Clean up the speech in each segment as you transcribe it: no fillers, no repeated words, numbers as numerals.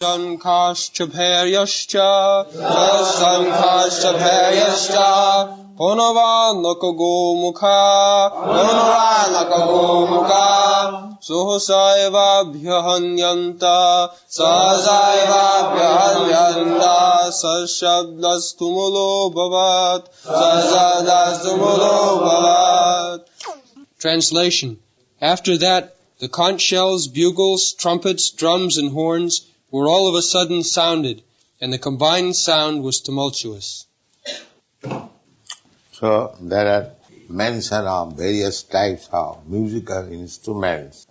Sankascha bharyascha Punavanaka gomukha Sahasaiva bhyahanyanta Sashabdastumulo bhavat. Translation. After that, the conch shells, bugles, trumpets, drums, and horns were all of a sudden sounded, and the combined sound was tumultuous. So there are mention of various types of musical instruments.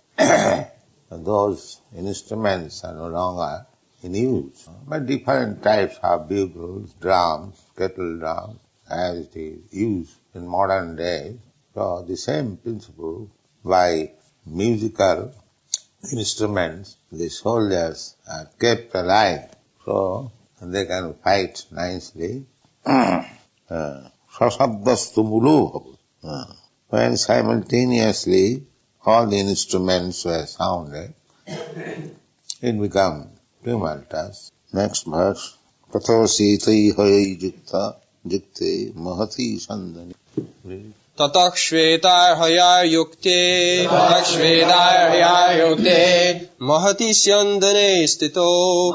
Those instruments are no longer in use, but different types of bugles, drums, kettle drums, as it is used in modern days. So the same principle, by musical instruments, the soldiers are kept alive, so they can fight nicely. When simultaneously all the instruments were sounded, it became tumultuous. Next verse. Tato sitei hai jukta jukte mahati sandani. Tatak shvetar hayar yukte Mahati syandane stito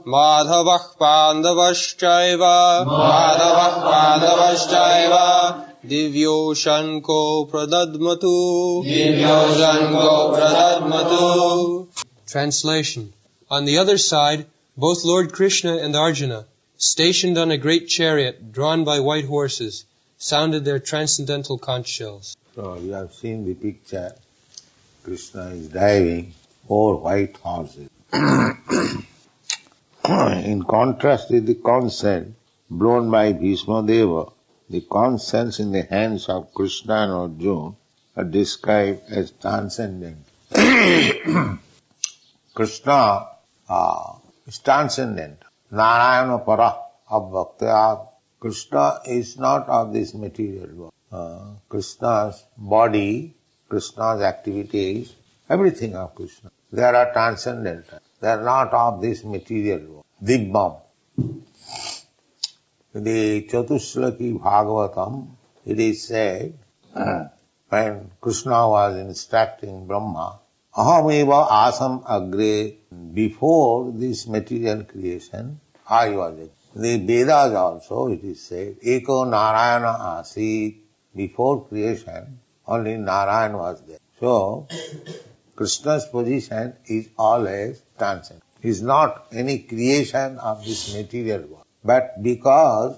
Madhavah pandavaschaiva Divyo shanko pradadmatu. Translation. On the other side, both Lord Krishna and Arjuna, stationed on a great chariot drawn by white horses, sounded their transcendental conch shells. So you have seen the picture. Krishna is driving 4 white horses. In contrast with the conch shell blown by Bhishma Deva, the conch shells in the hands of Krishna and Arjuna are described as transcendent. Krishna is transcendent. Narayana para abhaktya. Krishna is not of this material world. Krishna's body, Krishna's activities, everything of Krishna, they are transcendental. They are not of this material world. Dibbam. In the Chatushlaki Bhagavatam, it is said, when Krishna was instructing Brahma, Ahameva asam agre, before this material creation, I was it. The Vedas also, it is said, Eko Narayana Asi, before creation, only Narayan was there. So, Krishna's position is always transcendent. He is not any creation of this material world. But because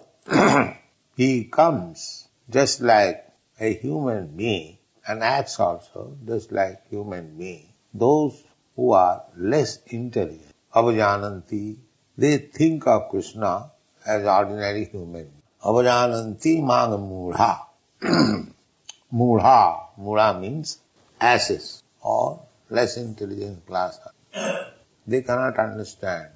he comes just like a human being and acts also just like human being, those who are less intelligent, avajananti, they think of Krishna as ordinary human. Avajananti mang mudha. Mudha means asses or less intelligent class. They cannot understand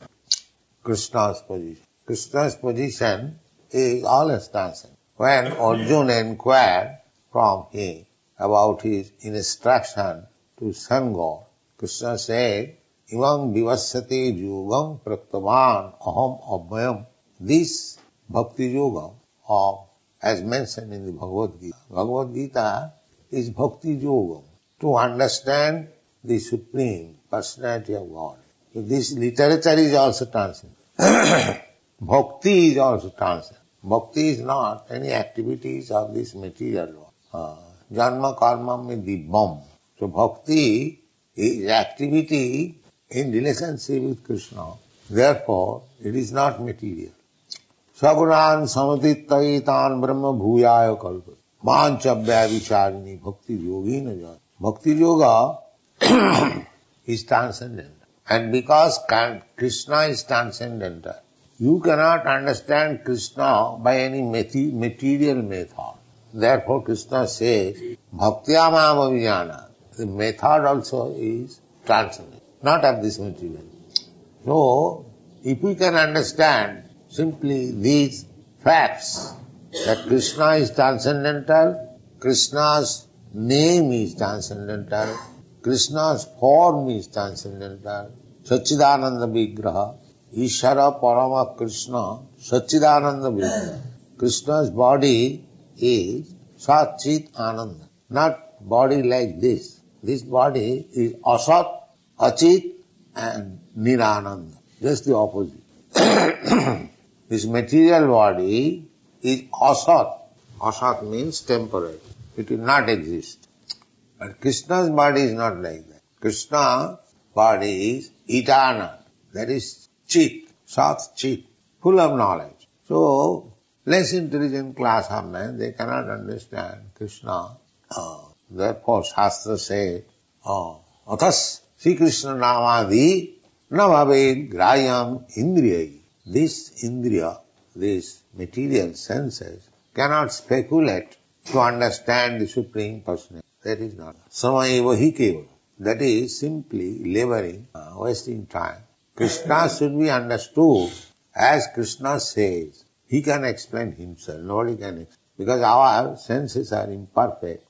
Krishna's position. Krishna's position is always transcendent. When Arjuna inquired from him about his instruction to Sangha, Krishna said, Imam vivassate yogam praktavan aham abhyam. This bhakti yoga, as mentioned in the Bhagavad Gita. Bhagavad Gita is bhakti yoga, to understand the Supreme Personality of God. So this literature is also transcendent. Bhakti is also transcendent. Bhakti is not any activities of this material world. Janma karma me dibbam. So bhakti is activity in relationship with Krishna. Therefore, it is not material. Sagunan samatitaitan brahma bhuyaya kalpa. Manchabhya vicharini bhakti yogina jana. Bhakti yoga is transcendental. And because Krishna is transcendental, you cannot understand Krishna by any material method. Therefore Krishna says, Bhaktya mam avijana. The method also is transcendental, not of this material. So, if we can understand simply these facts, that Krishna is transcendental, Krishna's name is transcendental, Krishna's form is transcendental. Satchidananda Vigraha. Ishara Parama Krishna. Satchidananda Vigraha. Krishna's body is Sat Chit Ananda. Not body like this. This body is Asat, Achit and Nirananda. Just the opposite. This material body is Asat. Asat means temporary. It will not exist. But Krishna's body is not like that. Krishna's body is eternal. That is Chit, Sat Chit, full of knowledge. So, less intelligent class of men, they cannot understand Krishna. Therefore, Shastra says, Atas Sri Krishna Namadi na bhaved grayam indriyai. This indriya, these material senses, cannot speculate to understand the Supreme Personality. That is not. Samayeva hi kevala. That is simply laboring, wasting time. Krishna should be understood as Krishna says. He can explain himself. Nobody can explain. Because our senses are imperfect.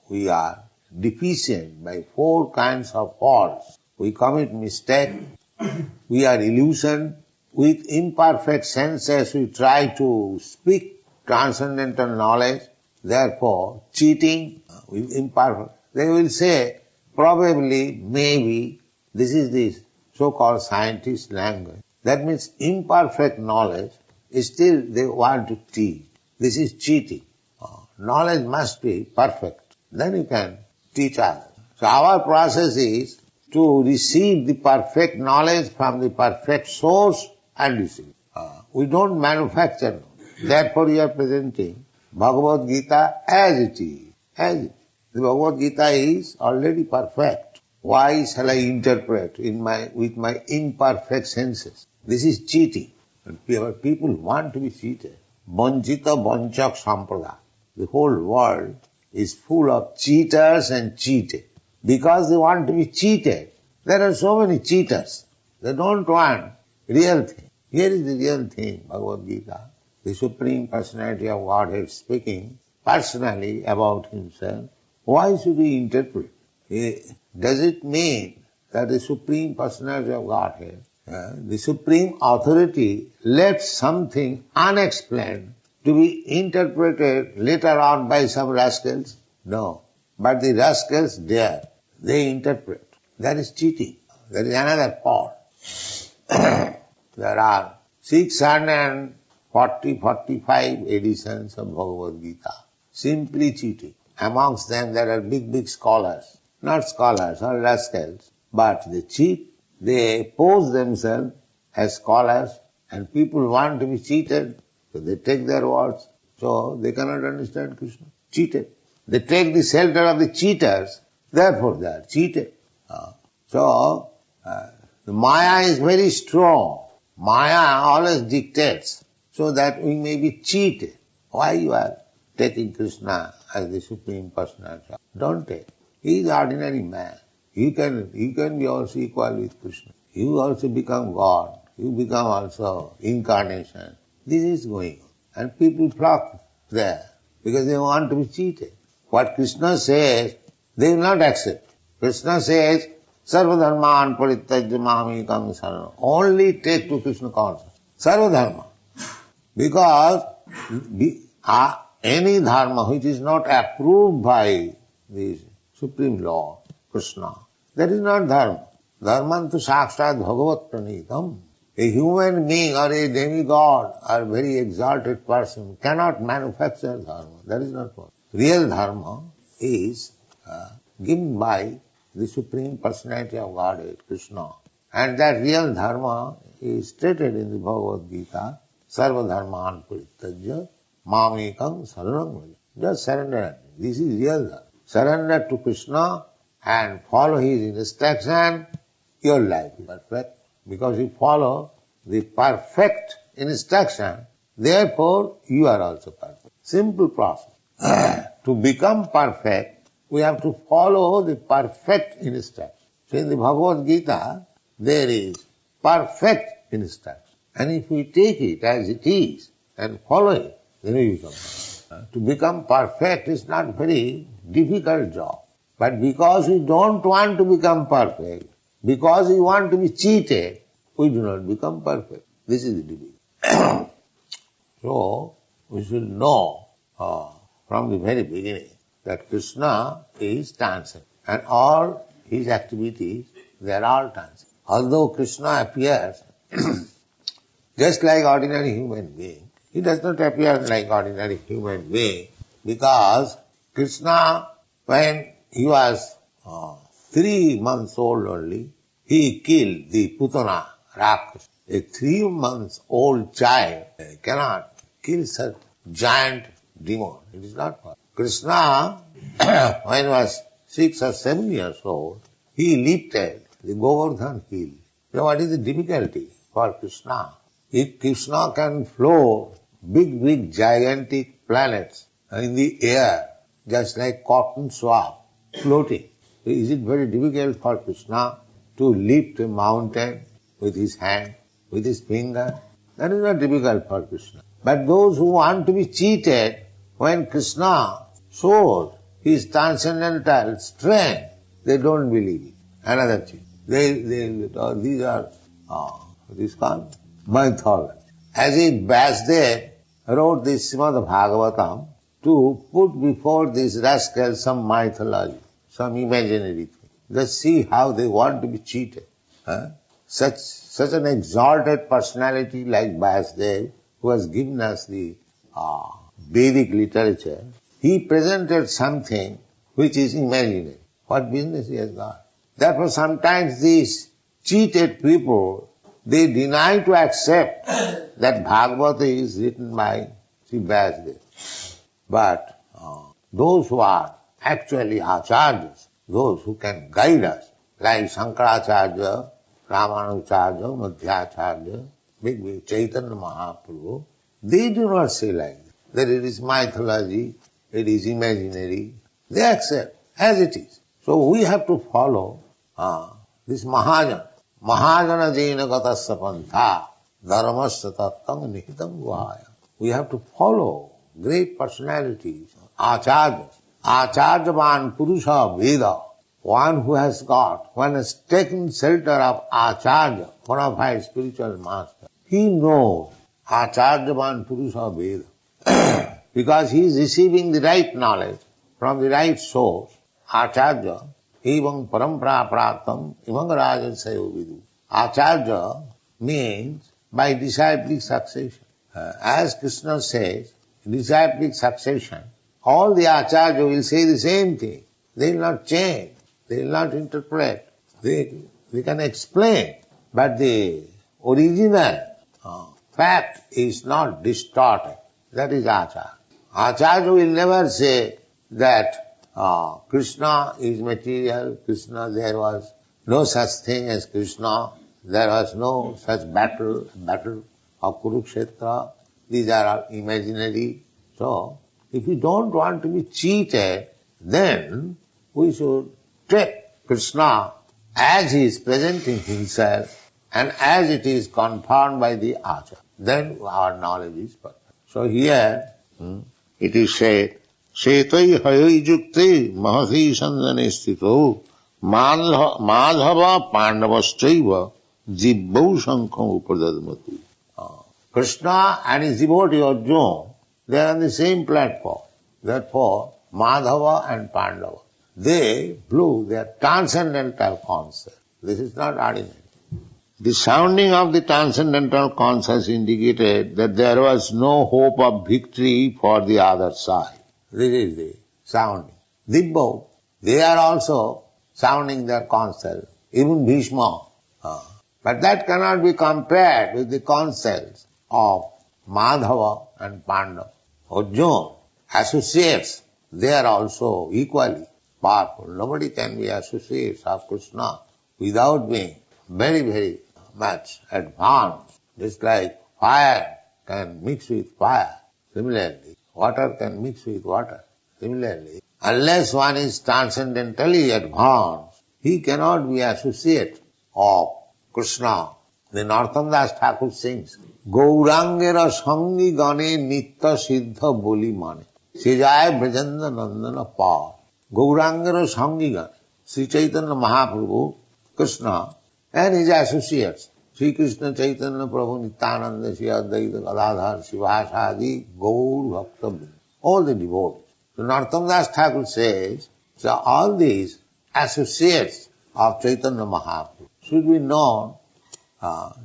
We are deficient by 4 kinds of faults. We commit mistake. We are illusioned. With imperfect senses we try to speak transcendental knowledge. Therefore, cheating with imperfect. They will say, probably, maybe, this is the so-called scientist language. That means imperfect knowledge, still they want to teach. This is cheating. Knowledge must be perfect. Then you can teach others. So our process is to receive the perfect knowledge from the perfect source and receive. We don't manufacture. Therefore we are presenting Bhagavad Gita as it is. As it is. The Bhagavad Gita is already perfect. Why shall I interpret with my imperfect senses? This is cheating. People want to be cheated. Vanchita vanchak sampradaya. The whole world is full of cheaters and cheated. Because they want to be cheated. There are so many cheaters. They don't want real thing. Here is the real thing, Bhagavad Gita. The Supreme Personality of Godhead speaking personally about himself. Why should we interpret? Does it mean that the Supreme Personality of Godhead, the Supreme Authority, left something unexplained to be interpreted later on by some rascals? No. But the rascals dare. They interpret. That is cheating. That is another part. There are 645 editions of Bhagavad Gita. Simply cheating. Amongst them there are big scholars. Not scholars or rascals, but they cheat. They pose themselves as scholars and people want to be cheated. So they take their words. So they cannot understand Krishna. Cheated. They take the shelter of the cheaters. Therefore they are cheated. The Maya is very strong. Maya always dictates so that we may be cheated. Why you are taking Krishna as the Supreme Personality? Don't take. He is ordinary man. You can be also equal with Krishna. You also become God. You become also incarnation. This is going on. And people flock there because they want to be cheated. What Krishna says, they will not accept. Krishna says, Sarva dharman parityajya mamekam saranam. Only take to Krishna consciousness. Sarva dharma. Because any dharma which is not approved by the Supreme Lord, Krishna, that is not dharma. Dharmantu sakshat bhagavat pranitam. A human being or a demigod or very exalted person cannot manufacture dharma. That is not possible. Real dharma is given by the Supreme Personality of Godhead, Krishna. And that real dharma is stated in the Bhagavad Gita, Sarva dharman parityajya mamekam saranam vraja. Just surrender. This is real dharma. Surrender to Krishna and follow his instruction, your life is perfect. Because you follow the perfect instruction, therefore you are also perfect. Simple process. To become perfect, we have to follow the perfect instruction. So in the Bhagavad Gita, there is perfect instruction. And if we take it as it is and follow it, then we become perfect. To become perfect is not very difficult job. But because we don't want to become perfect, because we want to be cheated, we do not become perfect. This is the difficulty. So, we should know from the very beginning that Krishna is transcendent. And all his activities, they are all transcendent. Although Krishna appears just like ordinary human being, he does not appear like ordinary human being because Krishna, when he was 3 months old only, he killed the Putana Rakshasa. A 3 months old child cannot kill such giant demon. It is not possible. Krishna, when he was 6 or 7 years old, he lifted the Govardhan hill. Now what is the difficulty for Krishna? If Krishna can float big gigantic planets in the air, just like cotton swab floating, is it very difficult for Krishna to lift a mountain with his hand, with his finger? That is not difficult for Krishna. But those who want to be cheated, when Krishna shows his transcendental strength, they don't believe it. Another thing. These are called mythology. As if Vasudev wrote this Srimad Bhagavatam to put before these rascals some mythology, some imaginary thing. Just see how they want to be cheated. Such an exalted personality like Vasudev, who has given us the Vedic literature, he presented something which is imaginary. What business he has got? Therefore sometimes these cheated people, they deny to accept that Bhagavata is written by Sri Vasudev. But those who are actually acharyas, those who can guide us, like Shankaracharya, Ramanujarya, Madhyacharya, big Chaitanya Mahaprabhu, they do not say like that it is mythology, it is imaginary. They accept as it is. So we have to follow this Mahajana. Mahajana jena gatasya pantha dharmasya tattam nihitam guhaya. We have to follow great personalities, acharyas. Acharyavan purusha veda. One who has taken shelter of acharya, bona fide spiritual master. He knows acharyavan purusha veda. Because he is receiving the right knowledge from the right source. Acharya, evam parampara pratam, imam rajasayo vidu. Acharya means by disciplic succession. As Krishna says, disciplic succession, all the acharya will say the same thing. They will not change. They will not interpret. They can explain. But the original fact is not distorted. That is acharya. Acharya will never say that Krishna is material, Krishna, there was no such thing as Krishna, there was no such battle of Kurukshetra, these are all imaginary. So, if we don't want to be cheated, then we should take Krishna as he is presenting himself and as it is confirmed by the acharya. Then our knowledge is perfect. So here it is said, Setai hayai jukte mahasi sandane sthito madhava pandavaschaiva jibbau shankham upadadmatu. Krishna and his devotee Arjuna, they are on the same platform. Therefore, Madhava and Pandava, they blew their transcendental concert. This is not ordinary. The sounding of the transcendental concert indicated that there was no hope of victory for the other side. This is the sounding. Dibbau, they are also sounding their concert, even Bhishma. But that cannot be compared with the concerts of Madhava and Pandava. Arjuna, associates, they are also equally powerful. Nobody can be associates of Krishna without being very much advanced. Just like fire can mix with fire. Similarly, water can mix with water. Similarly, unless one is transcendentally advanced, he cannot be associate of Krishna. The Narottam Das Thakur sings, Gaurangera sangi gane nitta siddha boli mane. Sejaya brajanda nandana par. Gaurangara Sangigan, Sri Chaitanya Mahaprabhu, Krishna, and his associates, Sri Krishna Chaitanya Prabhu Nityananda, Sri Advaita Gadadhar, Srivasadi, Gaur Bhakta, all the devotees. So Narottam Das Thakur says, so all these associates of Chaitanya Mahaprabhu should be known.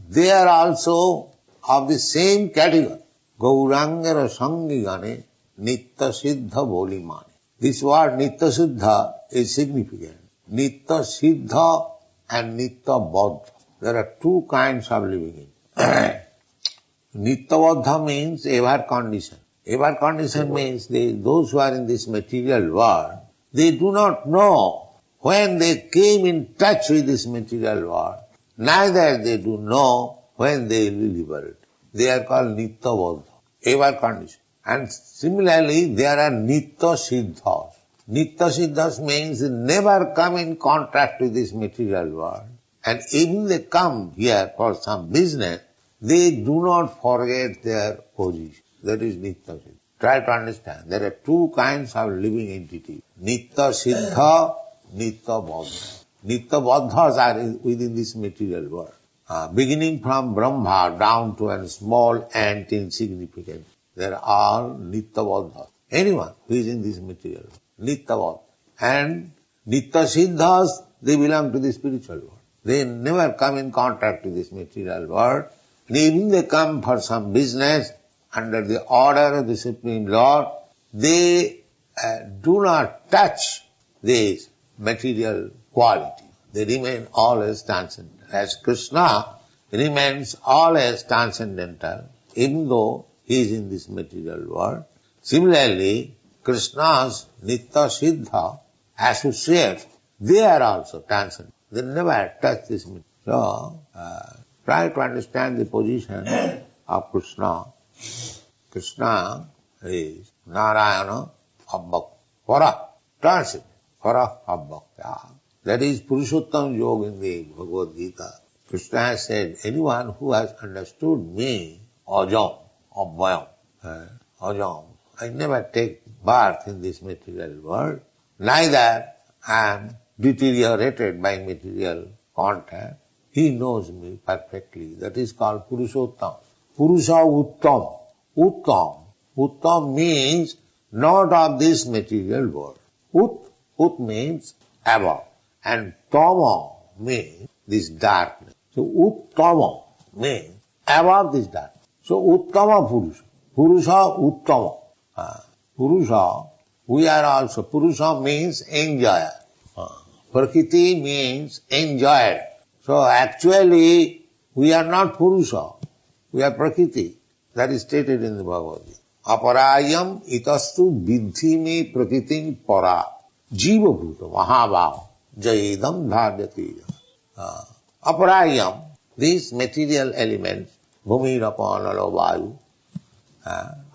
They are also of the same category. Gaurangara Sangigane Nitya Siddha Bolimane. This word Nitya Siddha is significant. Nitya Siddha and Nitya Baddha. There are two kinds of living. Nitya Baddha means ever condition. Ever condition means those who are in this material world, they do not know when they came in touch with this material world. Neither they do know when they will be liberated. They are called Nitya Baddha, ever condition. And similarly, there are Nitya Siddhas. Nitya Siddhas means they never come in contact with this material world. And even they come here for some business, they do not forget their position. That is Nitya Siddha. Try to understand. There are two kinds of living entities. Nitya Siddha, Nitya Baddha. Nitya Baddhas are within this material world. Beginning from Brahma down to a small ant insignificant. They are all Nitya Baddhas. Anyone who is in this material world. Nitya Baddha. And Nitya Siddhas, they belong to the spiritual world. They never come in contact with this material world. And even they come for some business under the order of the Supreme Lord, they do not touch this material quality. They remain always transcendental. As Krishna remains always transcendental, even though he is in this material world. Similarly, Krishna's Nitya Siddha associates, they are also transcendental. They never touch this material. So, try to understand the position of Krishna. Krishna is Narayana Abbhakti. Para, transit, Para Abbhakti. That is Purushottam Yoga in the Bhagavad Gita. Krishna has said, anyone who has understood me, Ajam, Abhayam, Ajam, I never take birth in this material world, neither I am deteriorated by material contact. He knows me perfectly. That is called Purushottam. Purusha Uttam. Uttam. Uttam means not of this material world. Ut means above. And Tama means this darkness. So Uttama means above this darkness. So Uttama Purusha. Purusha Uttama. Purusha, we are also, Purusha means enjoyer. Prakriti means enjoyed. So actually, we are not Purusha. We are Prakriti. That is stated in the Bhagavad Gita. Aparayam itastu vidhi me prakritim para. Jiva bhuta mahabhava jayedam dhardyati. Aparayam, these material elements, bhumi, rapa, nalo, vayu,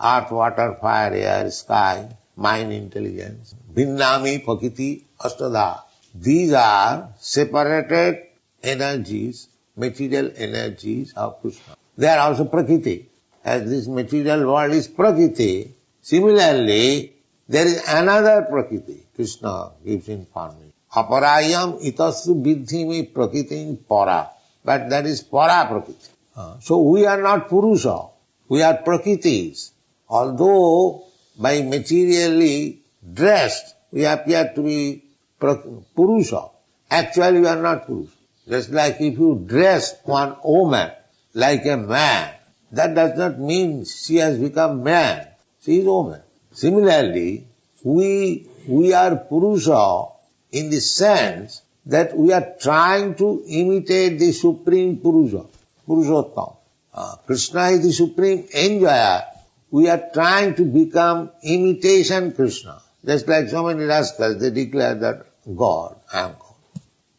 earth, water, fire, air, sky, mind, intelligence, bhinnami, prakriti, astadha. These are separated energies, material energies of Krishna. They are also Prakriti. As this material world is Prakriti, similarly, there is another Prakriti. Krishna gives information. Aparayam itasu vidhimi prakritim para. But that is para Prakriti. So we are not Purusha. We are Prakritis. Although by materially dressed, we appear to be Purusha. Actually, we are not Purusha. Just like if you dress one woman like a man, that does not mean she has become man. She is woman. Similarly, we are Purusha in the sense that we are trying to imitate the Supreme Purusha, Purushottam. Krishna is the Supreme Enjoyer. We are trying to become imitation Krishna. Just like so many rascals, they declare that God, I am God.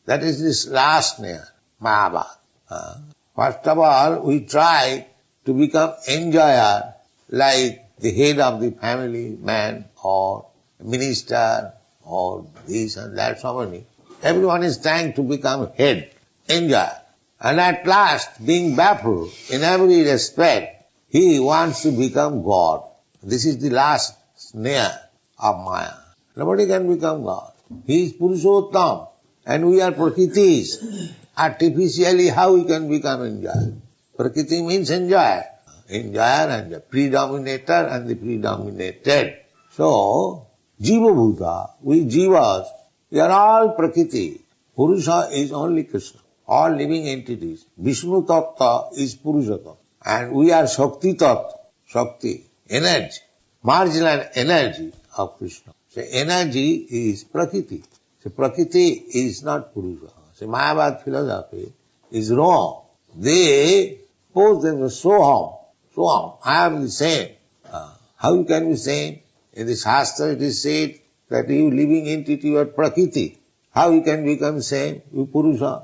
That is this last snare, Mahabharata. First of all, we try to become enjoyer like the head of the family, man or minister or this and that, so many. Everyone is trying to become head, enjoyer. And at last, being baffled in every respect, he wants to become God. This is the last snare of Maya. Nobody can become God. He is Purushottam and we are Prakritis. Artificially, how we can become enjoyer? Prakriti means enjoyer. Enjoyer and the predominator and the predominated. So, Jiva Bhuta, we Jivas, we are all Prakriti. Purusha is only Krishna. All living entities. Vishnu Tattva is Purushottama. And we are Shakti Tattva. Shakti, energy. Marginal energy of Krishna. So energy is Prakriti. So Prakriti is not Purusha. So Mayavad philosophy is wrong. They pose them as Soham. Soham, I am the same. How you can be same? In the Shastra it is said that you living entity you are Prakriti. How you can become same? You Purusha.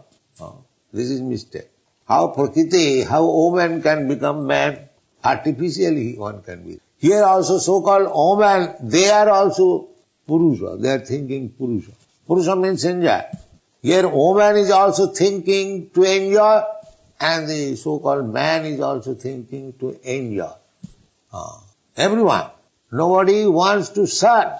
This is mistake. How Prakriti, how woman can become man? Artificially one can be. Here also so-called woman, they are also Purusha. They are thinking Purusha. Purusha means enjoy. Here woman is also thinking to enjoy and the so-called man is also thinking to enjoy. Everyone. Nobody wants to serve.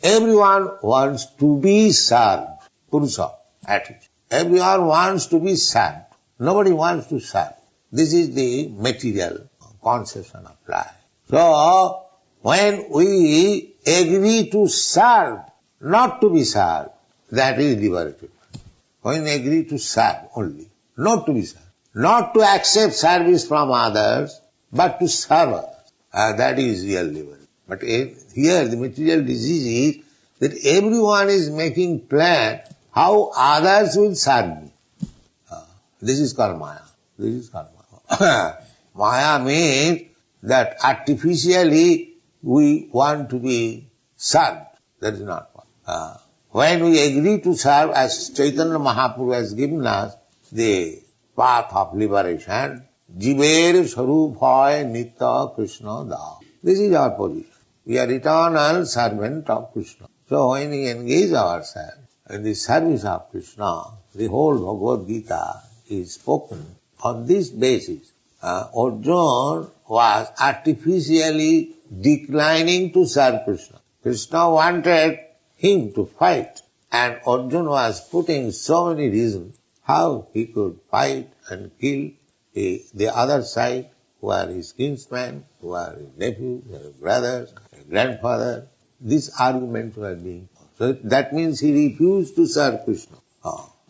Everyone wants to be served. Purusha attitude. Everyone wants to be served. Nobody wants to serve. This is the material conception of life. So, when we agree to serve, not to be served, that is liberated. When we agree to serve only, not to be served. Not to accept service from others, but to serve others. That is real liberation. But here the material disease is that everyone is making plan how others will serve me. This is called Maya. This is called Maya. Maya means that artificially we want to be served. That is not Maya. When we agree to serve, as Chaitanya Mahaprabhu has given us the path of liberation, Jiver Sarupaya Nitya Krishna Da. This is our position. We are eternal servant of Krishna. So when we engage ourselves in the service of Krishna, the whole Bhagavad Gita is spoken on this basis. Arjuna was artificially declining to serve Krishna. Krishna wanted him to fight, and Arjuna was putting so many reasons how he could fight and kill the other side, who are his kinsmen, who are his nephews, his brothers, his grandfather. These arguments were being. So that means he refused to serve Krishna.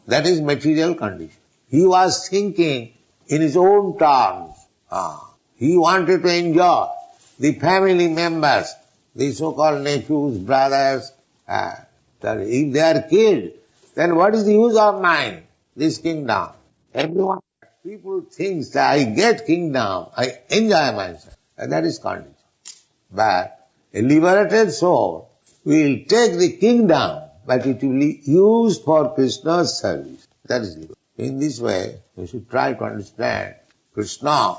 That is material condition. He was thinking in his own terms. He wanted to enjoy the family members, the so-called nephews, brothers. If they are killed, then what is the use of mine, this kingdom? Everyone, people think that I get kingdom, I enjoy myself. And that is condition. But a liberated soul will take the kingdom, but it will be used for Krishna's service. That is liberation. In this way, we should try to understand Krishna,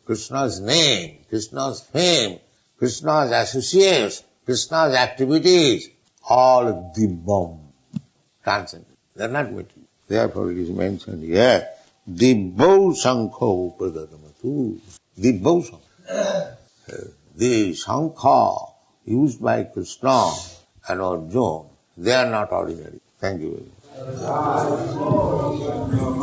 Krishna's name, Krishna's fame, Krishna's associates, Krishna's activities, all dibbam, transcendent. They are not material. Therefore it is mentioned here, dibbau sankho pradadamatu. Dibbau sankho. The sankha used by Krishna and Arjuna, they are not ordinary. Thank you very much.